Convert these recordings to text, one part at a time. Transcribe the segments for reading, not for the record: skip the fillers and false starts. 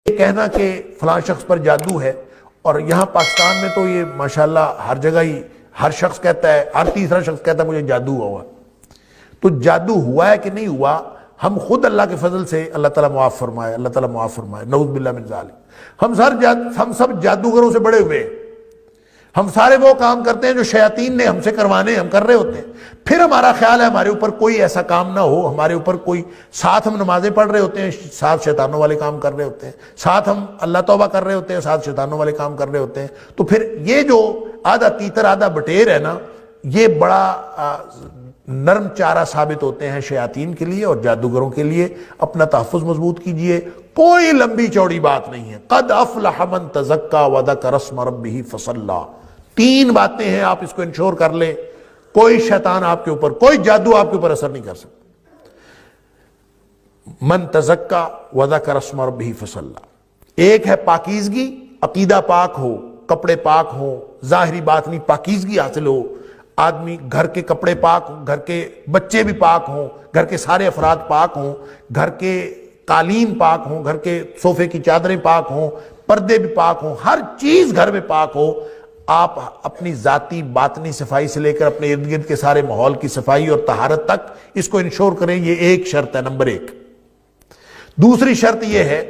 یہ کہنا کہ فلاں شخص پر جادو ہے، اور یہاں پاکستان میں تو یہ ماشاءاللہ ہر جگہ ہی ہر شخص کہتا ہے، ہر تیسرا شخص کہتا ہے مجھے جادو ہوا۔ تو جادو ہوا ہے کہ نہیں ہوا، ہم خود اللہ کے فضل سے اللہ تعالیٰ معاف فرمائے، اللہ تعالیٰ معاف فرمائے، نعوذ باللہ من ذالک، ہم سب جادوگروں سے بڑے ہوئے ہیں۔ ہم سارے وہ کام کرتے ہیں جو شیاطین نے ہم سے کروانے ہم کر رہے ہوتے ہیں، پھر ہمارا خیال ہے ہمارے اوپر کوئی ایسا کام نہ ہو، ہمارے اوپر کوئی، ساتھ ہم نمازیں پڑھ رہے ہوتے ہیں، ساتھ شیطانوں والے کام کر رہے ہوتے ہیں، ساتھ ہم اللہ توبہ کر رہے ہوتے ہیں، ساتھ شیطانوں والے کام کر رہے ہوتے ہیں۔ تو پھر یہ جو آدھا تیتر آدھا بٹیر ہے نا، یہ بڑا نرم چارہ ثابت ہوتے ہیں شیاطین کے لیے اور جادوگروں کے لیے۔ اپنا تحفظ مضبوط کیجئے، کوئی لمبی چوڑی بات نہیں ہے۔ قد افلح من تزکا وذکر اسم ربہ فصلی، 3 باتیں ہیں، آپ اس کو انشور کر لیں، کوئی شیطان آپ کے اوپر، کوئی جادو آپ کے اوپر اثر نہیں کر سکتا۔ من تزکا وذکر اسم ربہ فصلی، ایک ہے پاکیزگی، عقیدہ پاک ہو، کپڑے پاک ہوں، ظاہری باطنی پاکیزگی حاصل ہو، آدمی گھر کے کپڑے پاک ہوں، گھر کے بچے بھی پاک ہوں، گھر کے سارے افراد پاک ہوں، گھر کے قالین پاک ہوں، گھر کے صوفے کی چادریں پاک ہوں، پردے بھی پاک ہوں، ہر چیز گھر میں پاک ہو۔ آپ اپنی ذاتی باطنی صفائی سے لے کر اپنے ارد گرد کے سارے ماحول کی صفائی اور طہارت تک اس کو انشور کریں، یہ ایک شرط ہے، نمبر 1۔ دوسری شرط یہ ہے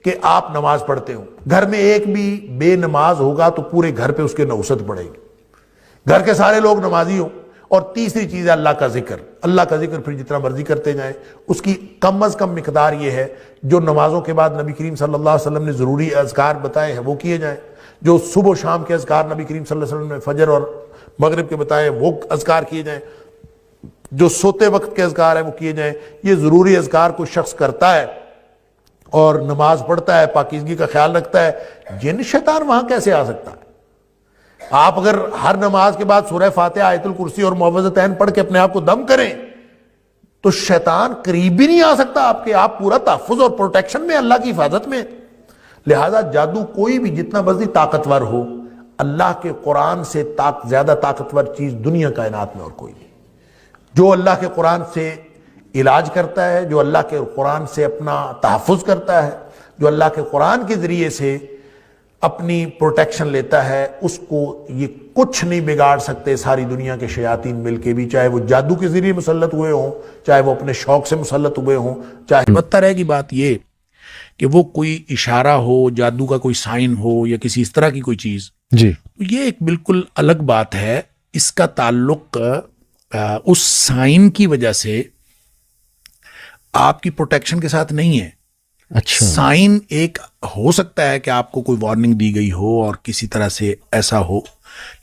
کہ آپ نماز پڑھتے ہوں، گھر میں ایک بھی بے نماز ہوگا تو پورے گھر پہ اس کے نوست پڑے گی، گھر کے سارے لوگ نمازی ہوں۔ اور تیسری چیز ہے اللہ کا ذکر، اللہ کا ذکر پھر جتنا مرضی کرتے جائیں، اس کی کم از کم مقدار یہ ہے جو نمازوں کے بعد نبی کریم صلی اللہ علیہ وسلم نے ضروری اذکار بتائے ہیں وہ کیے جائیں، جو صبح و شام کے اذکار نبی کریم صلی اللہ علیہ وسلم نے فجر اور مغرب کے بتائے وہ اذکار کیے جائیں، جو سوتے وقت کے اذکار ہیں وہ کیے جائیں۔ یہ ضروری اذکار کوئی شخص کرتا ہے اور نماز پڑھتا ہے، پاکیزگی کا خیال رکھتا ہے، جن شیطان وہاں کیسے آ سکتا ہے؟ آپ اگر ہر نماز کے بعد سورہ فاتحہ، آیت الکرسی اور معوذتین پڑھ کے اپنے آپ کو دم کریں تو شیطان قریب بھی نہیں آ سکتا آپ کے، آپ پورا تحفظ اور پروٹیکشن میں، اللہ کی حفاظت میں۔ لہذا جادو کوئی بھی جتنا مرضی طاقتور ہو، اللہ کے قرآن سے زیادہ طاقتور چیز دنیا کائنات میں اور کوئی نہیں۔ جو اللہ کے قرآن سے علاج کرتا ہے، جو اللہ کے قرآن سے اپنا تحفظ کرتا ہے، جو اللہ کے قرآن کے ذریعے سے اپنی پروٹیکشن لیتا ہے، اس کو یہ کچھ نہیں بگاڑ سکتے ساری دنیا کے شیاطین مل کے بھی، چاہے وہ جادو کے ذریعے مسلط ہوئے ہوں، چاہے وہ اپنے شوق سے مسلط ہوئے ہوں، چاہے بدتر ہے کی بات یہ کہ وہ کوئی اشارہ ہو، جادو کا کوئی سائن ہو یا کسی اس طرح کی کوئی چیز، جی یہ ایک بالکل الگ بات ہے۔ اس کا تعلق اس سائن کی وجہ سے آپ کی پروٹیکشن کے ساتھ نہیں ہے۔ اچھا، سائن ایک ہو سکتا ہے کہ آپ کو کوئی وارننگ دی گئی ہو اور کسی طرح سے ایسا ہو،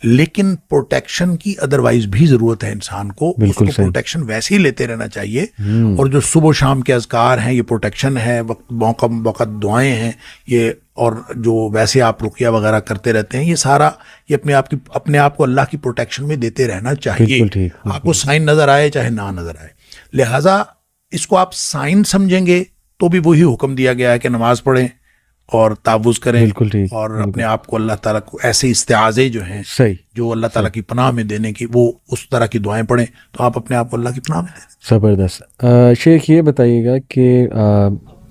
لیکن پروٹیکشن کی ادروائز بھی ضرورت ہے انسان کو، اس کو پروٹیکشن ویسے ہی لیتے رہنا چاہیے۔ اور جو صبح و شام کے اذکار ہیں یہ پروٹیکشن ہے، موقع وقت دعائیں ہیں یہ، اور جو ویسے آپ رقیہ وغیرہ کرتے رہتے ہیں، یہ سارا یہ اپنے آپ کو اللہ کی پروٹیکشن میں دیتے رہنا چاہیے، آپ کو سائن نظر آئے چاہے نہ نظر آئے۔ لہٰذا اس کو آپ سائن سمجھیں گے تو بھی وہی حکم دیا گیا ہے کہ نماز پڑھیں اور تعوذ کریں، اور اپنے آپ کو اللہ تعالیٰ کو ایسے استعاذے جو ہیں جو اللہ تعالیٰ کی پناہ میں دینے کی، وہ اس طرح کی دعائیں پڑھیں تو آپ اپنے آپ کو اللہ کی پناہ میں دیں۔ زبردست۔ شیخ یہ بتائیے گا کہ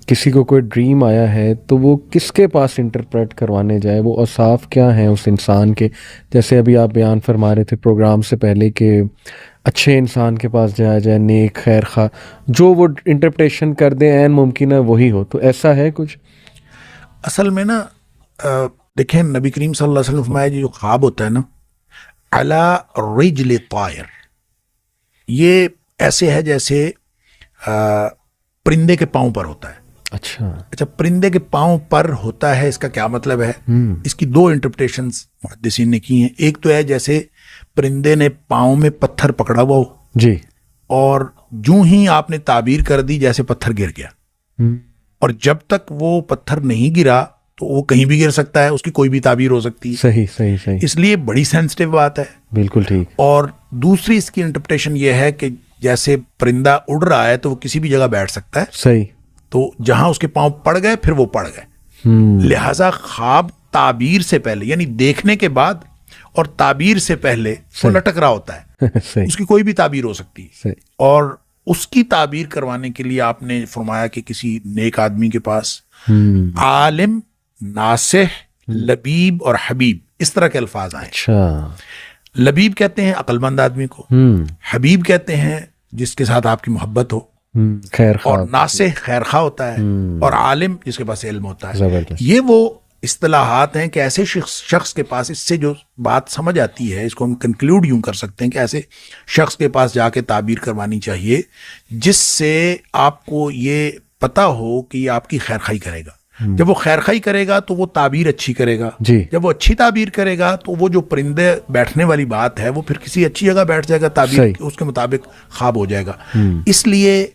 کسی کو کوئی ڈریم آیا ہے تو وہ کس کے پاس انٹرپریٹ کروانے جائے، وہ اوصاف کیا ہیں اس انسان کے؟ جیسے ابھی آپ بیان فرما رہے تھے پروگرام سے پہلے کہ اچھے انسان کے پاس جایا جائے، نیک خیر خواہ، جو وہ انٹرپریٹیشن کر دیں عین ممکن ہے وہی ہو، تو ایسا ہے کچھ؟ اصل میں نا دیکھیں نبی کریم صلی اللہ علیہ وسلم فرمایا جو خواب ہوتا ہے نا، علی رجل طائر، یہ ایسے ہے جیسے پرندے کے پاؤں پر ہوتا ہے۔ اچھا، پرندے کے پاؤں پر ہوتا ہے، اس کا کیا مطلب ہے؟ اس کی 2 انٹرپریٹیشنز محدثین نے کی ہیں۔ ایک تو ہے جیسے پرندے نے پاؤں میں پتھر پکڑا ہوا ہو جی، اور جو ہی آپ نے تعبیر کر دی جیسے پتھر گر گیا، اور جب تک وہ پتھر نہیں گرا تو وہ کہیں بھی گر سکتا ہے، اس کی کوئی بھی تعبیر ہو سکتی ہے۔ صحیح، اس لیے بڑی سینسٹیو بات ہے، بالکل ٹھیک۔ اور دوسری اس کی انٹرپریٹیشن یہ ہے کہ جیسے پرندہ اڑ رہا ہے تو وہ کسی بھی جگہ بیٹھ سکتا ہے، صحیح، تو جہاں اس کے پاؤں پڑ گئے پھر وہ پڑ گئے۔ لہٰذا خواب تعبیر سے پہلے، یعنی دیکھنے کے بعد اور تعبیر سے پہلے وہ لٹک رہا ہوتا ہے، اس کی کوئی بھی تعبیر ہو سکتی ہے، اور اس کی تعبیر کروانے کے لیے آپ نے فرمایا کہ کسی نیک آدمی کے پاس عالم، ناصح، لبیب اور حبیب، اس طرح کے الفاظ آئے. اچھا. لبیب کہتے ہیں عقل مند آدمی کو، حبیب کہتے ہیں جس کے ساتھ آپ کی محبت ہو، خیر اور خواہ. ناصح خیر خواہ ہوتا ہے، اور عالم جس کے پاس علم ہوتا ہے. زبردست. یہ وہ اصطلاحات ہیں کہ ایسے شخص کے پاس، اس سے جو بات سمجھ آتی ہے اس کو ہم کنکلوڈ یوں کر سکتے ہیں کہ ایسے شخص کے پاس جا کے تعبیر کروانی چاہیے جس سے آپ کو یہ پتہ ہو کہ یہ آپ کی خیر خواہی کرے گا. جب وہ خیر خواہی کرے گا تو وہ تعبیر اچھی کرے گا. جی. جب وہ اچھی تعبیر کرے گا تو وہ جو پرندے بیٹھنے والی بات ہے وہ پھر کسی اچھی جگہ بیٹھ جائے گا، تعبیر صحیح. اس کے مطابق خواب ہو جائے گا. اس لیے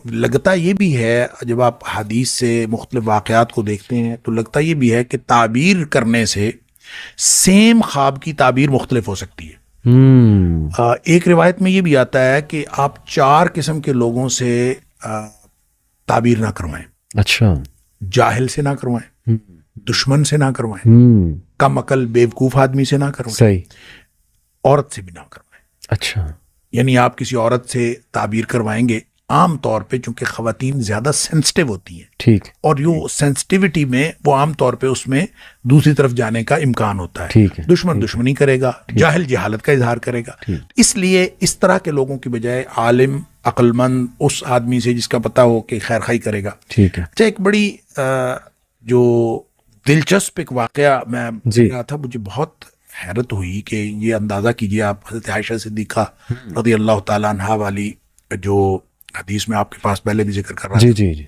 لگتا یہ بھی ہے جب آپ حدیث سے مختلف واقعات کو دیکھتے ہیں تو لگتا یہ بھی ہے کہ تعبیر کرنے سے سیم خواب کی تعبیر مختلف ہو سکتی ہے. ایک روایت میں یہ بھی آتا ہے کہ آپ 4 قسم کے لوگوں سے تعبیر نہ کروائیں. اچھا. جاہل سے نہ کروائیں، دشمن سے نہ کروائیں، کم عقل بیوقوف آدمی سے نہ کروائیں، صحیح. عورت سے بھی نہ کروائیں. اچھا. یعنی آپ کسی عورت سے تعبیر کروائیں گے، عام طور پہ چونکہ خواتین زیادہ سینسٹیو ہوتی ہیں، ٹھیک. اور جو سینسٹیوٹی میں وہ عام طور پہ اس میں دوسری طرف جانے کا امکان ہوتا ہے. ٹھیک ہے. دشمن دشمنی کرے گا، جاہل جہالت کا اظہار کرے گا. اس لیے اس طرح کے لوگوں کی بجائے عالم، عقل مند اس آدمی سے جس کا پتہ ہو کہ خیر خواہی کرے گا. ٹھیک ہے. اچھا، ایک بڑی جو دلچسپ ایک واقعہ میں جی. رہا تھا، مجھے بہت حیرت ہوئی کہ یہ اندازہ کیجئے آپ حضرت عائشہ صدیقہ رضی اللہ تعالیٰ عنہا والی جو حدیث میں آپ کے پاس پہلے بھی ذکر کر رہا جی جی جی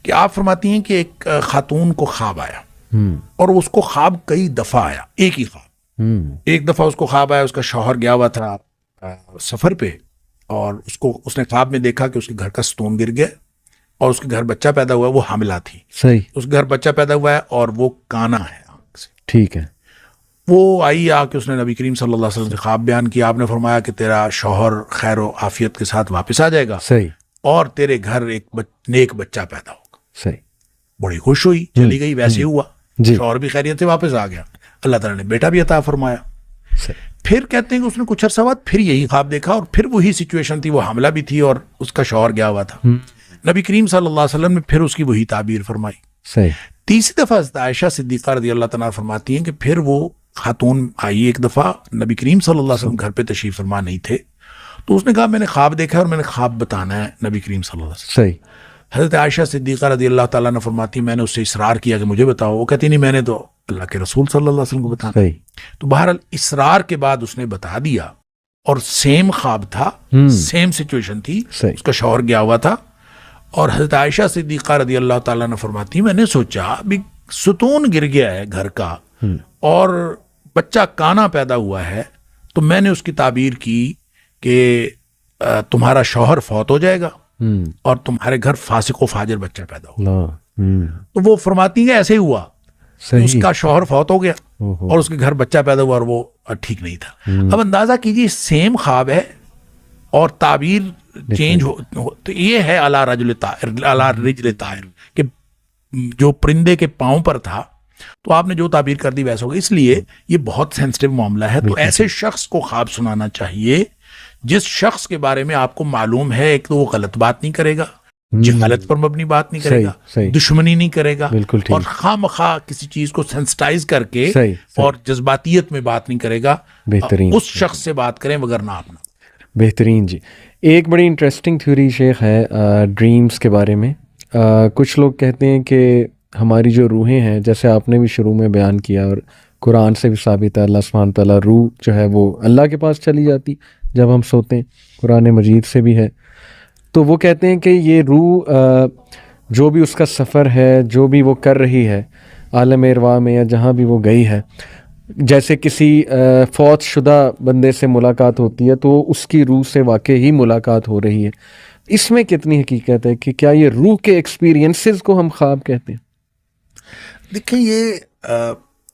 کہ آپ فرماتی ہیں کہ ایک خاتون کو خواب آیا، اور اس کو خواب کئی دفعہ آیا، ایک ہی خواب. ایک دفعہ اس کو خواب آیا، اس کا شوہر گیا ہوا تھا سفر پہ، اور اس نے خواب میں دیکھا کہ اس کے گھر کا ستون گر گیا اور اس کے گھر بچہ پیدا ہوا ہے، وہ حاملہ تھی. صحیح. اس کے گھر بچہ پیدا ہوا ہے اور وہ کانا ہے آنکھ سے. ٹھیک ہے. وہ آئی آ کے اس نے نبی کریم صلی اللہ علیہ وسلم سے خواب بیان کیا. آپ نے فرمایا کہ تیرا شوہر خیر و عافیت کے ساتھ واپس آ جائے گا، صحیح. اور تیرے گھر ایک نیک بچہ پیدا ہوگا. صحیح. بڑی خوش ہوئی، چلی گئی. ویسے ہوا، جی. شوہر بھی خیریت سے واپس آ گیا، اللہ تعالیٰ نے بیٹا بھی عطا فرمایا. صحیح. پھر کہتے ہیں کہ اس نے کچھ عرصہ بعد پھر یہی خواب دیکھا، اور پھر وہی سچویشن تھی، وہ حاملہ بھی تھی اور اس کا شوہر گیا ہوا تھا. نبی کریم صلی اللہ علیہ وسلم نے پھر اس کی وہی تعبیر فرمائی. صحیح. تیسری دفعہ حضرت عائشہ صدیقہ رضی اللہ تعالیٰ فرماتی ہیں کہ پھر وہ خاتون آئی ایک دفعہ، نبی کریم صلی اللہ علیہ وسلم گھر پہ تشریف فرما نہیں تھے، تو اس نے کہا میں نے خواب دیکھا اور میں نے خواب بتانا ہے نبی کریم صلی اللہ علیہ وسلم. صحیح. حضرت عائشہ صدیقہ رضی اللہ تعالیٰ نے فرماتی میں نے اس سے اصرار کیا کہ مجھے بتاؤ. وہ کہتی نہیں، میں نے تو اللہ کے رسول صلی اللہ علیہ وسلم کو بتانا. صحیح. تو بہرحال اصرار کے بعد اس نے بتا دیا، اور سیم خواب تھا، سیم سچویشن تھی. صحیح. اس کا شوہر گیا ہوا تھا، اور حضرت عائشہ صدیقہ رضی اللہ تعالیٰ نے فرماتی میں نے سوچا ابھی ستون گر گیا ہے گھر کا اور بچہ کانا پیدا ہوا ہے، تو میں نے اس کی تعبیر کی کہ تمہارا شوہر فوت ہو جائے گا اور تمہارے گھر فاسق و فاجر بچہ پیدا ہوگا. تو وہ فرماتی ہیں ایسے ہی ہوا، اس کا شوہر فوت ہو گیا اور اس کے گھر بچہ پیدا ہوا اور وہ ٹھیک نہیں تھا. اب اندازہ کیجیے سیم خواب ہے اور تعبیر چینج ہو، تو یہ ہے علی رجل طائر کہ جو پرندے کے پاؤں پر تھا تو آپ نے جو تعبیر کر دی ویسا ہوگا. اس لیے یہ بہت سینسٹیو معاملہ ہے. تو ایسے شخص کو خواب سنانا چاہیے جس شخص کے بارے میں آپ کو معلوم ہے ایک تو وہ غلط بات نہیں کرے گا، جہالت پر مبنی بات نہیں کرے گا، دشمنی نہیں کرے گا، اور خواہ مخواہ کسی چیز کو سینسٹائز کر کے اور جذباتیت میں بات نہیں کرے گا. بہترین اس شخص سے بات کریں وگرنہ آپ نہ. بہترین. جی، ایک بڑی انٹرسٹنگ تھیوری شیخ ہے ڈریمز کے بارے میں. کچھ لوگ کہتے ہیں کہ ہماری جو روحیں ہیں، جیسے آپ نے بھی شروع میں بیان کیا اور قرآن سے بھی ثابت ہے، اللہ سبحانہ تعالیٰ روح جو ہے وہ اللہ کے پاس چلی جاتی جب ہم سوتے ہیں، قرآن مجید سے بھی ہے. تو وہ کہتے ہیں کہ یہ روح جو بھی اس کا سفر ہے، جو بھی وہ کر رہی ہے عالم ارواح میں یا جہاں بھی وہ گئی ہے، جیسے کسی فوت شدہ بندے سے ملاقات ہوتی ہے تو اس کی روح سے واقعی ہی ملاقات ہو رہی ہے. اس میں کتنی حقیقت ہے کہ کیا یہ روح کے ایکسپیرینسز کو ہم خواب کہتے ہیں؟ دیکھیں، یہ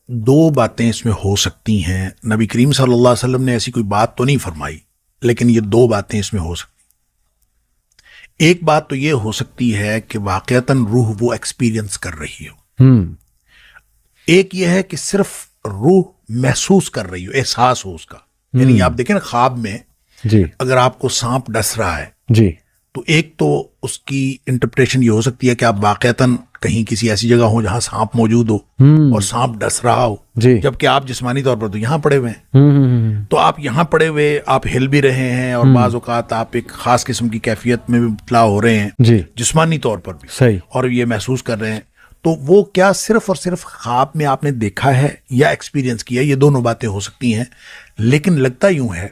دو باتیں اس میں ہو سکتی ہیں. نبی کریم صلی اللہ علیہ وسلم نے ایسی کوئی بات تو نہیں فرمائی، لیکن یہ دو باتیں اس میں ہو سکتی. ایک بات تو یہ ہو سکتی ہے کہ واقعتاً روح وہ ایکسپیرینس کر رہی ہو. ایک یہ ہے کہ صرف روح محسوس کر رہی ہو، احساس ہو اس کا. یعنی آپ دیکھیں نا، خواب میں جی اگر آپ کو سانپ ڈس رہا ہے جی تو ایک تو اس کی انٹرپریشن یہ ہو سکتی ہے کہ آپ واقعتاً کہیں کسی ایسی جگہ ہو جہاں سانپ موجود ہو اور سانپ ڈس رہا ہو، جی، جبکہ آپ جسمانی طور پر تو یہاں پڑے ہوئے ہیں، تو آپ یہاں پڑے ہوئے آپ ہل بھی رہے ہیں اور بعض اوقات آپ ایک خاص قسم کی کیفیت میں بھی مبتلا ہو رہے ہیں جی، جسمانی طور پر بھی، صحیح، اور یہ محسوس کر رہے ہیں، تو وہ کیا صرف اور صرف خواب میں آپ نے دیکھا ہے یا ایکسپیرینس کیا؟ یہ دونوں باتیں ہو سکتی ہیں، لیکن لگتا یوں ہے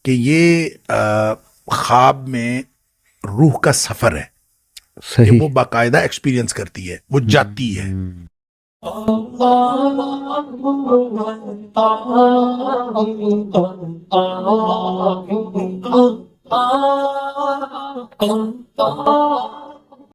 کہ یہ خواب میں روح کا سفر ہے کہ صحیح، وہ باقاعدہ ایکسپیرینس کرتی ہے، وہ جاتی ہے. Allah